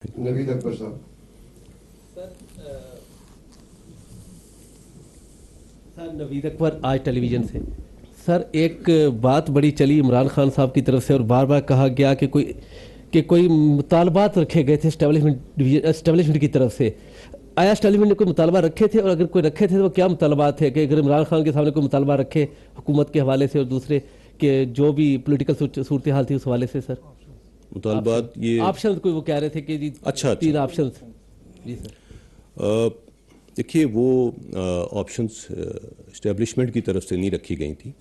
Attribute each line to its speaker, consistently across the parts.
Speaker 1: नवीद अकबर साहब।
Speaker 2: सर नवीद अकबर आज टेलीविजन से। सर एक बात बड़ी चली इमरान खान साहब की तरफ से और बार बार कहा गया कि कोई मुतालबात रखे गए थे एस्टेब्लिशमेंट की तरफ से। आया एस्टेब्लिशमेंट ने कोई मुतालबा रखे थे, और अगर कोई रखे थे तो वो क्या मुतालबात थे? कि अगर इमरान खान के सामने कोई मुतालबा रखे हुकूमत के हवाले से और दूसरे के जो भी पोलिटिकल सूरत हाल थी उस हवाले से सर
Speaker 3: मुतालबात ये
Speaker 2: ऑप्शन कोई वो कह रहे थे कि जी
Speaker 3: अच्छा
Speaker 2: 3 ऑप्शन। जी सर।
Speaker 3: देखिए वो ऑप्शंस इस्टेब्लिशमेंट की तरफ से नहीं रखी गई थी।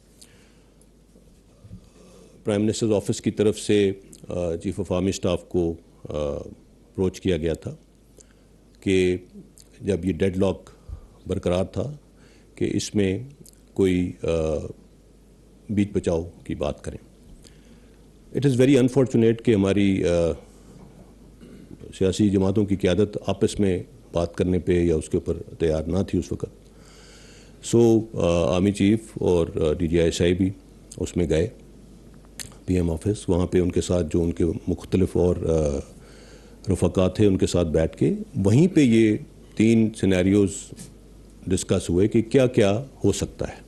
Speaker 3: प्राइम मिनिस्टर्स ऑफिस की तरफ से चीफ ऑफ आर्मी स्टाफ को अप्रोच किया गया था कि जब ये डेडलॉक बरकरार था कि इसमें कोई बीच बचाव की बात करें। इट इज़ वेरी अनफॉर्चुनेट कि हमारी सियासी जमातों की क़यादत आपस में बात करने पे या उसके ऊपर तैयार ना थी उस वक़्त। सो आर्मी चीफ और DGI भी उसमें गए PM ऑफिस। वहाँ पे उनके साथ जो उनके मुख्तलिफ और रफ़क़ा थे उनके साथ बैठ के वहीं पे ये 3 सिनेरियोज़ डिस्कस हुए कि क्या क्या हो सकता है।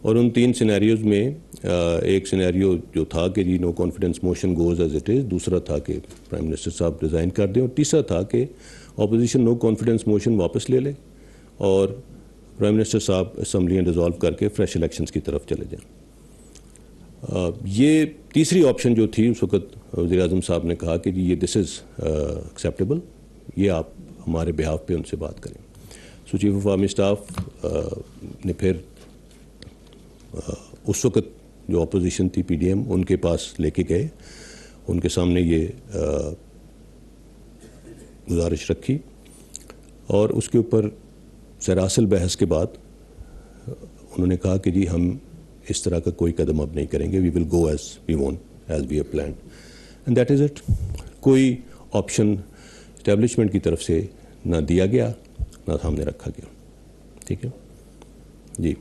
Speaker 3: और उन 3 सिनेरियोज़ में एक सिनेरियो जो था कि जी no confidence motion goes as it is, दूसरा था कि प्राइम मिनिस्टर साहब रिज़ाइन कर दें, और तीसरा था कि अपोजिशन नो कॉन्फिडेंस मोशन वापस ले ले और प्राइम मिनिस्टर साहब असम्बलियाँ डिज़ोल्व करके फ्रेश इलेक्शंस की तरफ चले जाएं। ये तीसरी ऑप्शन जो थी उस वक़्त वज़ीर-ए-आज़म साहब ने कहा कि जी ये दिस इज़ एक्सेप्टेबल, ये आप हमारे बिहाफ पे उनसे बात करें। सो चीफ ऑफ आर्मी स्टाफ ने फिर उस वक़्त जो अपोजिशन थी PDM उनके पास लेके गए, उनके सामने ये गुजारिश रखी और उसके ऊपर सरासल बहस के बाद उन्होंने कहा कि जी हम इस तरह का कोई कदम अब नहीं करेंगे, we will go as we want as we have planned, and that is it. कोई ऑप्शन इस्टेब्लिशमेंट की तरफ से ना दिया गया ना सामने रखा गया। ठीक है जी।